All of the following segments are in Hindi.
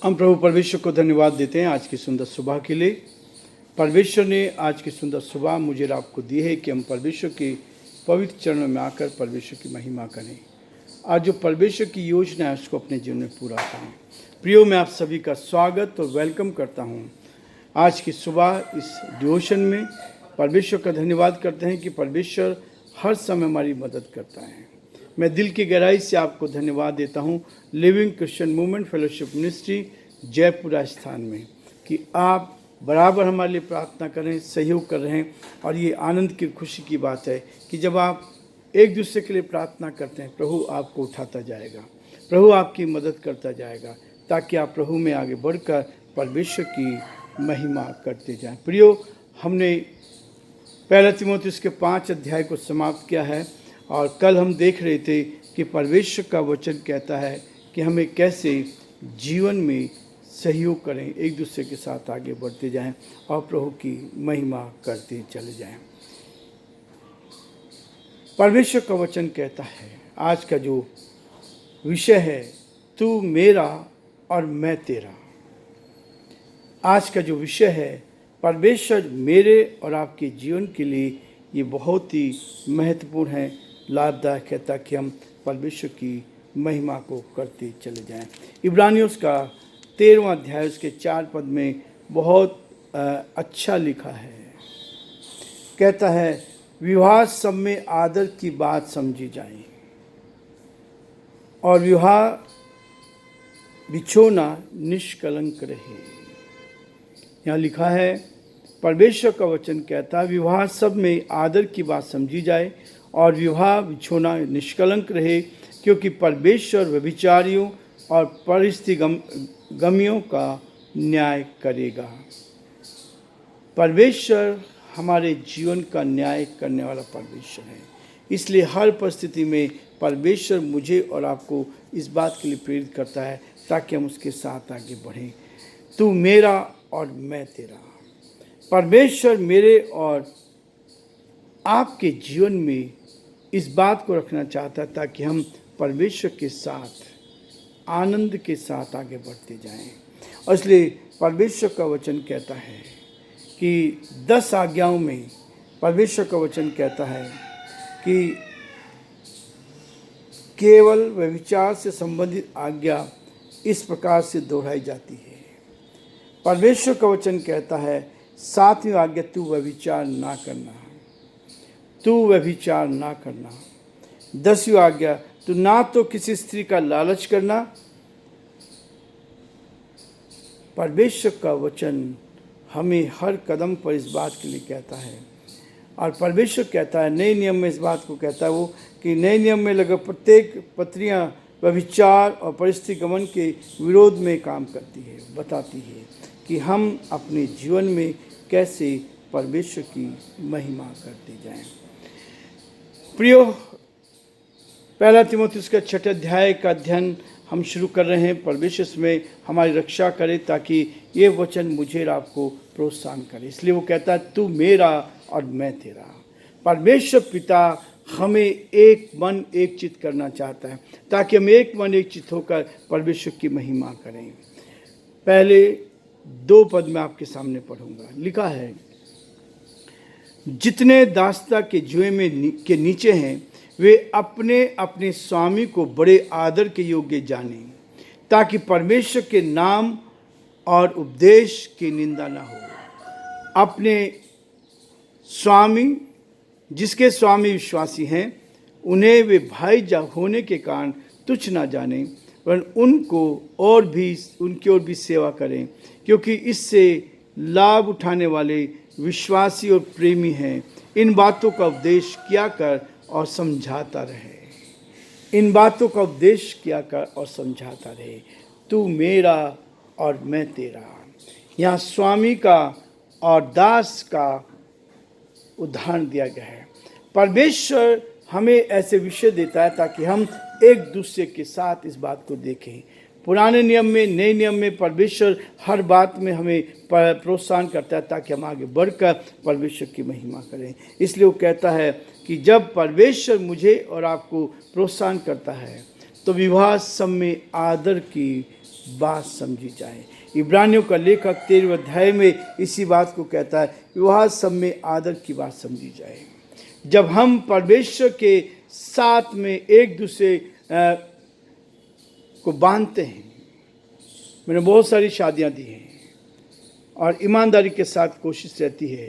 हम प्रभु परमेश्वर को धन्यवाद देते हैं आज की सुंदर सुबह के लिए। परमेश्वर ने आज की सुंदर सुबह मुझे और आपको दी है कि हम परमेश्वर के पवित्र चरणों में आकर परमेश्वर की महिमा करें। आज जो परमेश्वर की योजना है उसको अपने जीवन में पूरा करें। प्रियो, मैं आप सभी का स्वागत और वेलकम करता हूँ आज की सुबह इस डिवोशन में। परमेश्वर का धन्यवाद करते हैं कि परमेश्वर हर समय हमारी मदद करता है। मैं दिल की गहराई से आपको धन्यवाद देता हूं living Christian movement fellowship ministry Jaipur Rajasthan में कि आप बराबर हमारे लिए प्रार्थना करें, सहयोग कर रहे हैं। और ये आनंद की खुशी की बात है कि जब आप एक दूसरे के लिए प्रार्थना करते हैं, प्रभु आपको उठाता जाएगा, प्रभु आपकी मदद करता जाएगा, ताकि आप प्रभु में आगे बढ़कर परमेश्वर की महिमा करते जाएं। प्रियो, हमने पहला तीमुथियुस के 5 अध्याय को समाप्त किया है और कल हम देख रहे थे कि परमेश्वर का वचन कहता है कि हमें कैसे जीवन में सहयोग करें, एक दूसरे के साथ आगे बढ़ते जाएं और प्रभु की महिमा करते चले जाएं। परमेश्वर का वचन कहता है, आज का जो विषय है, तू मेरा और मैं तेरा। आज का जो विषय है, परमेश्वर मेरे और आपके जीवन के लिए ये बहुत ही महत्वपूर्ण है, लाभदायक है, ताकि हम परमेश्वर की महिमा को करते चले जाएं। इब्रानियों का 13वां अध्याय उसके 4 पद में बहुत अच्छा लिखा है। कहता है, विवाह सब में आदर की बात समझी जाए और विवाह बिछोना निष्कलंक रहे। यहाँ लिखा है, परमेश्वर का वचन कहता है, विवाह सब में आदर की बात समझी जाए और विवाह बिछोना निष्कलंक रहे, क्योंकि परमेश्वर व्यभिचारियों और परिस्थितिगमियों का न्याय करेगा। परमेश्वर हमारे जीवन का न्याय करने वाला परमेश्वर है। इसलिए हर परिस्थिति में परमेश्वर मुझे और आपको इस बात के लिए प्रेरित करता है ताकि हम उसके साथ आगे बढ़ें। तू मेरा और मैं तेरा। परमेश्वर मेरे और आपके जीवन में इस बात को रखना चाहता है ताकि हम परमेश्वर के साथ आनंद के साथ आगे बढ़ते जाएं। और इसलिए परमेश्वर का वचन कहता है कि 10 आज्ञाओं में परमेश्वर का वचन कहता है कि केवल व्यभिचार से संबंधित आज्ञा इस प्रकार से दोहराई जाती है। परमेश्वर का वचन कहता है, 7वीं आज्ञा, तू व्यभिचार ना करना, तू व्यभिचार ना करना। 10वीं आज्ञा, तू ना तो किसी स्त्री का लालच करना। परमेश्वर का वचन हमें हर कदम पर इस बात के लिए कहता है। और परमेश्वर कहता है, नए नियम में इस बात को कहता है वो कि नए नियम में लगभग प्रत्येक पत्रियां व्यभिचार और परिस्थिति गमन के विरोध में काम करती है, बताती है कि हम अपने जीवन में कैसे परमेश्वर की महिमा करते जाएं। प्रियो, पहला तीमुथियुस का 6 अध्याय का अध्ययन हम शुरू कर रहे हैं। परमेश्वर में हमारी रक्षा करे ताकि ये वचन मुझे और आपको प्रोत्साहन करे। इसलिए वो कहता है, तू मेरा और मैं तेरा। परमेश्वर पिता हमें एक मन एक चित्त करना चाहता है ताकि हम एक मन एक चित्त होकर परमेश्वर की महिमा करें। पहले 2 पद में आपके सामने पढ़ूंगा। लिखा है, जितने दासता के जुए में के नीचे हैं वे अपने अपने स्वामी को बड़े आदर के योग्य जाने, ताकि परमेश्वर के नाम और उपदेश की निंदा न हो। अपने स्वामी, जिसके स्वामी विश्वासी हैं, उन्हें वे भाई होने के कारण तुच्छ न जाने, वरन उनकी ओर भी सेवा करें, क्योंकि इससे लाभ उठाने वाले विश्वासी और प्रेमी हैं। इन बातों का उपदेश किया कर और समझाता रहे। इन बातों का उपदेश किया कर और समझाता रहे। तू मेरा और मैं तेरा। यहाँ स्वामी का और दास का उदाहरण दिया गया है। परमेश्वर हमें ऐसे विषय देता है ताकि हम एक दूसरे के साथ इस बात को देखें। पुराने नियम में, नए नियम में परमेश्वर हर बात में हमें प्रोत्साहन करता है ताकि हम आगे बढ़कर परमेश्वर की महिमा करें। इसलिए वो कहता है कि जब परमेश्वर मुझे और आपको प्रोत्साहन करता है तो विवाह सब में आदर की बात समझी जाए। इब्रानियों का लेखक 13वें अध्याय में इसी बात को कहता है, विवाह सब में आदर की बात समझी जाए। जब हम परमेश्वर के साथ में एक दूसरे को बांधते हैं, मैंने बहुत सारी शादियां दी हैं और ईमानदारी के साथ कोशिश रहती है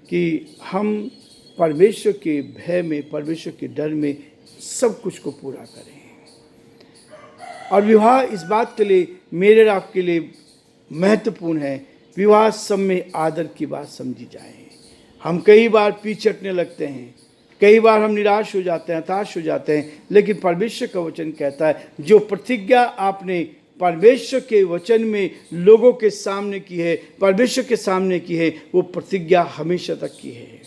कि हम परमेश्वर के भय में, परमेश्वर के डर में सब कुछ को पूरा करें। और विवाह इस बात के लिए, मेरे और आपके लिए महत्वपूर्ण है, विवाह सब में आदर की बात समझी जाए। हम कई बार पीछे हटने लगते हैं, कई बार हम निराश हो जाते हैं, हताश हो जाते हैं, लेकिन परमेश्वर का वचन कहता है जो प्रतिज्ञा आपने परमेश्वर के वचन में लोगों के सामने की है, परमेश्वर के सामने की है, वो प्रतिज्ञा हमेशा तक की है।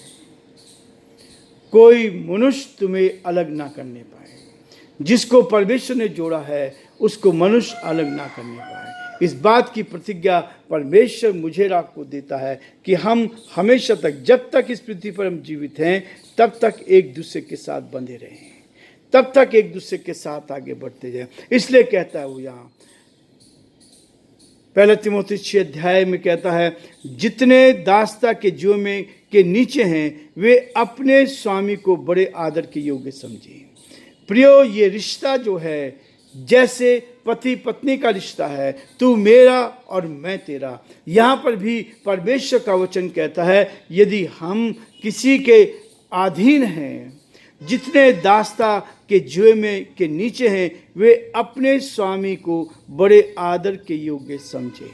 कोई मनुष्य तुम्हें अलग ना करने पाए। जिसको परमेश्वर ने जोड़ा है उसको मनुष्य अलग ना करने पाए। इस बात की प्रतिज्ञा परमेश्वर मुझे और आपको देता है कि हम हमेशा तक, जब तक इस पृथ्वी पर हम जीवित हैं, तब तक एक दूसरे के साथ बंधे रहें, तब तक एक दूसरे के साथ आगे बढ़ते जाएं। इसलिए कहता है वो यहाँ 1 तीमुथियुस 6 अध्याय में कहता है, जितने दासता के जीवन में के नीचे हैं वे अपने स्वामी को बड़े आदर के योग्य समझें। प्रियो, ये रिश्ता जो है जैसे पति पत्नी का रिश्ता है, तू मेरा और मैं तेरा। यहाँ पर भी परमेश्वर का वचन कहता है यदि हम किसी के अधीन हैं, जितने दासता के जुए में के नीचे हैं वे अपने स्वामी को बड़े आदर के योग्य समझे।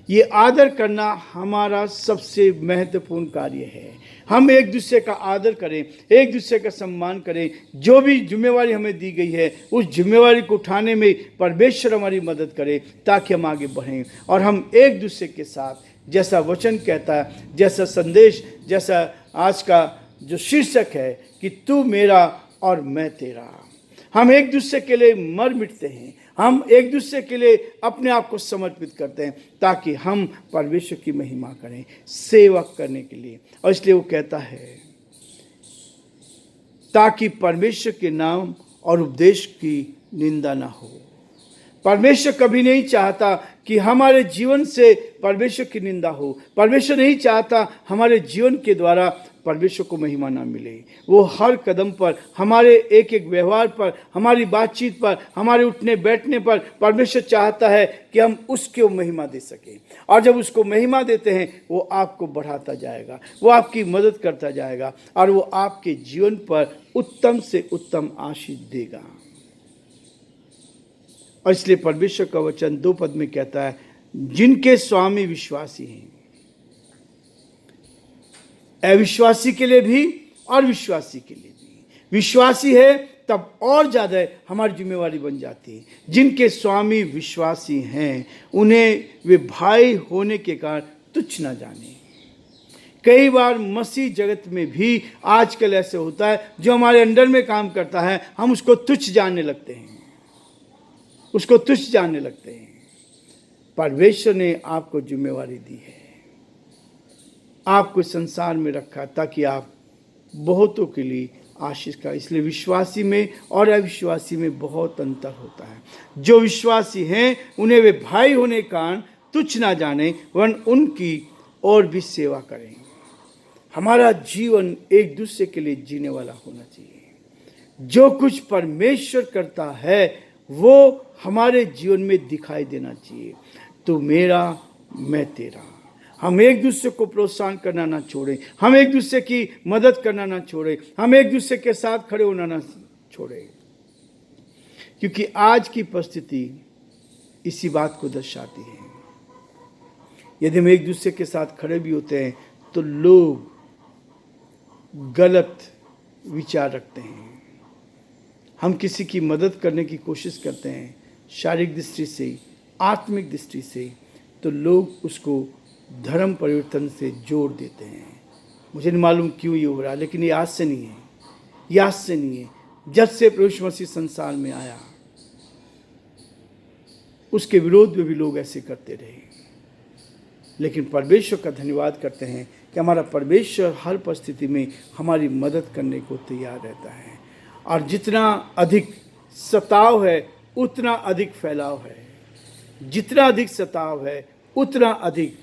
ये आदर करना हमारा सबसे महत्वपूर्ण कार्य है। हम एक दूसरे का आदर करें, एक दूसरे का सम्मान करें। जो भी जिम्मेवारी हमें दी गई है उस जिम्मेवारी को उठाने में परमेश्वर हमारी मदद करे ताकि हम आगे बढ़ें और हम एक दूसरे के साथ, जैसा वचन कहता है, जैसा संदेश, जैसा आज का जो शीर्षक है कि तू मेरा और मैं तेरा, हम एक दूसरे के लिए मर मिटते हैं, हम एक दूसरे के लिए अपने आप को समर्पित करते हैं ताकि हम परमेश्वर की महिमा करें, सेवक करने के लिए। और इसलिए वो कहता है ताकि परमेश्वर के नाम और उपदेश की निंदा ना हो। परमेश्वर कभी नहीं चाहता कि हमारे जीवन से परमेश्वर की निंदा हो। परमेश्वर नहीं चाहता हमारे जीवन के द्वारा परमेश्वर को महिमा ना मिले। वो हर कदम पर, हमारे एक एक व्यवहार पर, हमारी बातचीत पर, हमारे उठने बैठने पर परमेश्वर चाहता है कि हम उसको महिमा दे सकें। और जब उसको महिमा देते हैं वो आपको बढ़ाता जाएगा, वो आपकी मदद करता जाएगा और वो आपके जीवन पर उत्तम से उत्तम आशीष देगा। और इसलिए परमेश्वर का वचन 2 पद में कहता है, जिनके स्वामी विश्वासी हैं, अविश्वासी के लिए भी और विश्वासी के लिए भी। विश्वासी है तब और ज़्यादा हमारी जिम्मेवारी बन जाती है। जिनके स्वामी विश्वासी हैं उन्हें वे भाई होने के कारण तुच्छ ना जाने। कई बार मसीह जगत में भी आजकल ऐसे होता है, जो हमारे अंडर में काम करता है हम उसको तुच्छ जानने लगते हैं, उसको तुच्छ जानने लगते हैं। परमेश्वर ने आपको जिम्मेवारी दी है, आपको संसार में रखा ताकि आप बहुतों के लिए आशीष का। इसलिए विश्वासी में और अविश्वासी में बहुत अंतर होता है। जो विश्वासी हैं उन्हें वे भाई होने के कारण तुच्छ ना जाने, वरन उनकी और भी सेवा करें। हमारा जीवन एक दूसरे के लिए जीने वाला होना चाहिए। जो कुछ परमेश्वर करता है वो हमारे जीवन में दिखाई देना चाहिए। तू मेरा, मैं तेरा। हम एक दूसरे को प्रोत्साहन करना ना छोड़ें, हम एक दूसरे की मदद करना ना छोड़ें, हम एक दूसरे के साथ खड़े होना ना छोड़ें, क्योंकि आज की परिस्थिति इसी बात को दर्शाती है। यदि हम एक दूसरे के साथ खड़े भी होते हैं तो लोग गलत विचार रखते हैं। हम किसी की मदद करने की कोशिश करते हैं शारीरिक दृष्टि से, आत्मिक दृष्टि से, तो लोग उसको धर्म परिवर्तन से जोड़ देते हैं। मुझे नहीं मालूम क्यों ये हो रहा है, लेकिन ये आज से नहीं है, ये आज से नहीं है। जब से प्रभु यीशु मसीह संसार में आया उसके विरोध में भी लोग ऐसे करते रहे। लेकिन परमेश्वर का धन्यवाद करते हैं कि हमारा परमेश्वर हर परिस्थिति में हमारी मदद करने को तैयार रहता है। और जितना अधिक सताव है उतना अधिक फैलाव है। जितना अधिक सताव है उतना अधिक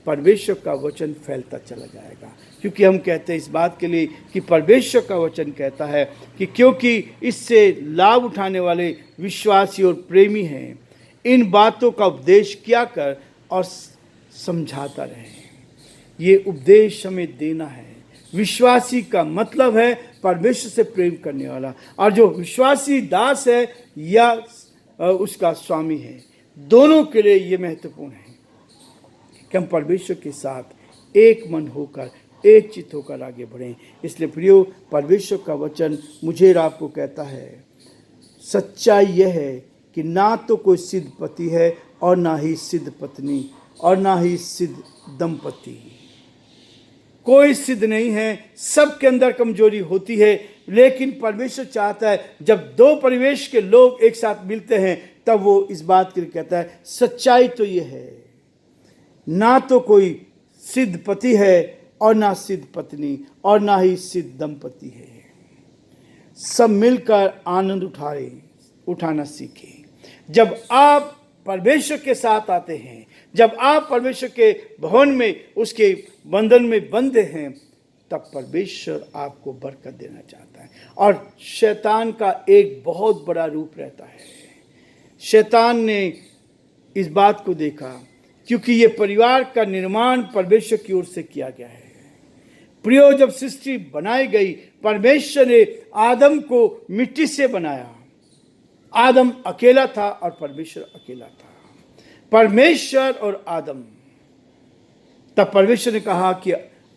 परमेश्वर का वचन फैलता चला जाएगा। क्योंकि हम कहते हैं इस बात के लिए कि परमेश्वर का वचन कहता है कि क्योंकि इससे लाभ उठाने वाले विश्वासी और प्रेमी हैं, इन बातों का उपदेश किया कर और समझाता रहे। ये उपदेश हमें देना है। विश्वासी का मतलब है परमेश्वर से प्रेम करने वाला, और जो विश्वासी दास है या उसका स्वामी है, दोनों के लिए ये महत्वपूर्ण है कि हम परमेश्वर के साथ एक मन होकर, एक चित्त होकर आगे बढ़ें। इसलिए प्रियो, परमेश्वर का वचन मुझे और आपको कहता है, सच्चाई यह है कि ना तो कोई सिद्ध पति है और ना ही सिद्ध पत्नी और ना ही सिद्ध दंपति। कोई सिद्ध नहीं है, सबके अंदर कमजोरी होती है, लेकिन परमेश्वर चाहता है जब दो परिवेश के लोग एक साथ मिलते हैं तब वो इस बात के लिए कहता है, सच्चाई तो ये है, ना तो कोई सिद्ध पति है और ना सिद्ध पत्नी और ना ही सिद्ध दंपति है। सब मिलकर आनंद उठाना सीखें। जब आप परमेश्वर के साथ आते हैं, जब आप परमेश्वर के भवन में, उसके बंधन में बंधे हैं, तब परमेश्वर आपको बरकत देना चाहता है। और शैतान का एक बहुत बड़ा रूप रहता है। शैतान ने इस बात को देखा, क्योंकि ये परिवार का निर्माण परमेश्वर की ओर से किया गया है। प्रियो, जब सृष्टि बनाई गई, परमेश्वर ने आदम को मिट्टी से बनाया। आदम अकेला था और परमेश्वर अकेला था। परमेश्वर और आदम, तब परमेश्वर ने कहा कि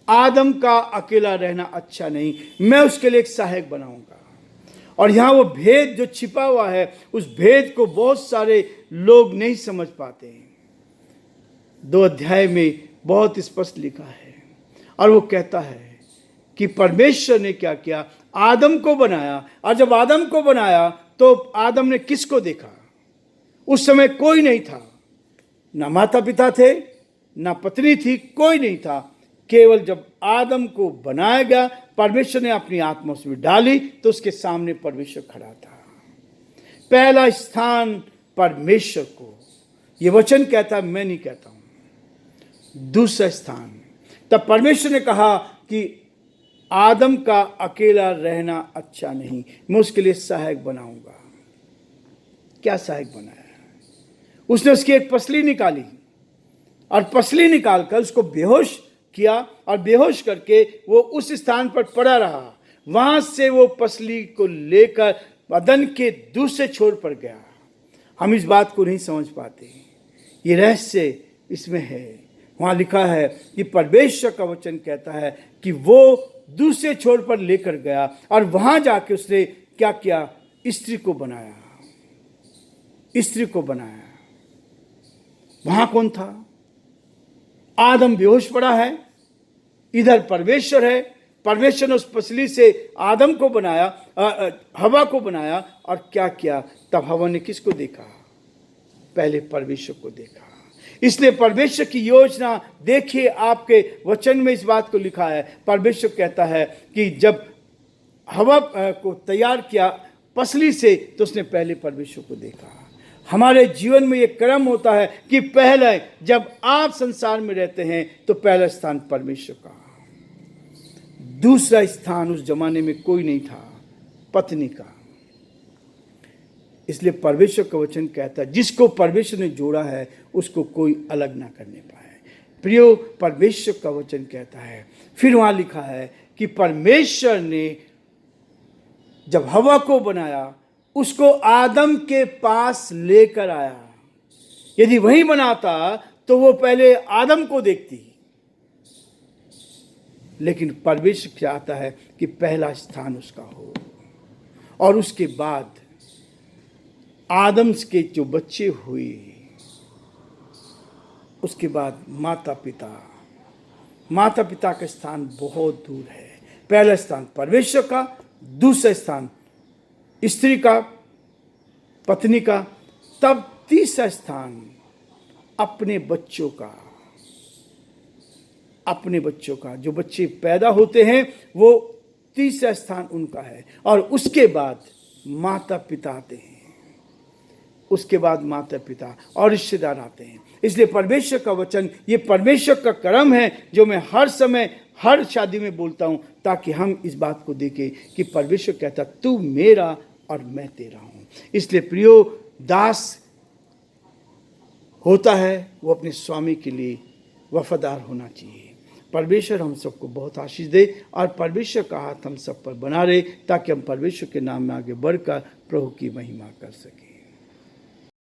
आदम का अकेला रहना अच्छा नहीं, मैं उसके लिए एक सहायक बनाऊंगा। और यहाँ वो भेद जो छिपा हुआ है, उस भेद को बहुत सारे लोग नहीं समझ पाते हैं। 2 अध्याय में बहुत स्पष्ट लिखा है, और वो कहता है कि परमेश्वर ने क्या किया, आदम को बनाया। और जब आदम को बनाया तो आदम ने किसको देखा? उस समय कोई नहीं था, ना माता पिता थे, ना पत्नी थी, कोई नहीं था। केवल जब आदम को बनाया गया, परमेश्वर ने अपनी आत्मा उसमें डाली, तो उसके सामने परमेश्वर खड़ा था। पहला स्थान परमेश्वर को, ये वचन कहता है, मैं नहीं कहता हूं। दूसरा स्थान, तब परमेश्वर ने कहा कि आदम का अकेला रहना अच्छा नहीं, मैं उसके लिए सहायक बनाऊंगा। क्या सहायक बनाया? उसने उसकी एक पसली निकाली, और पसली निकालकर उसको बेहोश किया, और बेहोश करके वो उस स्थान पर पड़ा रहा। वहां से वो पसली को लेकर बदन के दूसरे छोर पर गया। हम इस बात को नहीं समझ पाते, ये रहस्य इसमें है। वहां लिखा है कि परमेश्वर का वचन कहता है कि वो दूसरे छोर पर लेकर गया, और वहां जाके उसने क्या किया? स्त्री को बनाया। स्त्री को बनाया। वहां कौन था? आदम बेहोश पड़ा है, इधर परमेश्वर है। परमेश्वर ने उस पसली से आदम को बनाया, हवा को बनाया, और क्या किया? तब हवा ने किसको देखा? पहले परमेश्वर को देखा। इसलिए परमेश्वर की योजना देखिए, आपके वचन में इस बात को लिखा है। परमेश्वर कहता है कि जब हवा को तैयार किया पसली से, तो उसने पहले परमेश्वर को देखा। हमारे जीवन में ये क्रम होता है कि पहले जब आप संसार में रहते हैं तो पहला स्थान परमेश्वर का, दूसरा स्थान उस जमाने में कोई नहीं था, पत्नी का। इसलिए परमेश्वर का वचन कहता है, जिसको परमेश्वर ने जोड़ा है उसको कोई अलग ना करने पाए। प्रियो, परमेश्वर का वचन कहता है, फिर वहां लिखा है कि परमेश्वर ने जब हवा को बनाया, उसको आदम के पास लेकर आया। यदि वही बनाता तो वो पहले आदम को देखती, लेकिन परमेश्वर चाहता है कि पहला स्थान उसका हो, और उसके बाद आदम के जो बच्चे हुए, उसके बाद माता पिता का स्थान बहुत दूर है। पहला स्थान परमेश्वर का, दूसरा स्थान स्त्री का, पत्नी का, तब तीसरा स्थान अपने बच्चों का। जो बच्चे पैदा होते हैं वो तीसरा स्थान उनका है, और उसके बाद माता पिता आते हैं। उसके बाद माता पिता और रिश्तेदार आते हैं। इसलिए परमेश्वर का वचन ये परमेश्वर का कर्म है जो मैं हर समय हर शादी में बोलता हूँ, ताकि हम इस बात को देखें कि परमेश्वर कहता तू मेरा और मैं तेरा हूँ। इसलिए प्रियो, दास होता है वो अपने स्वामी के लिए वफादार होना चाहिए। परमेश्वर हम सबको बहुत आशीष दे और परमेश्वर का हाथ हम सब पर बना रहे, ताकि हम परमेश्वर के नाम में आगे बढ़कर प्रभु की महिमा कर सकें।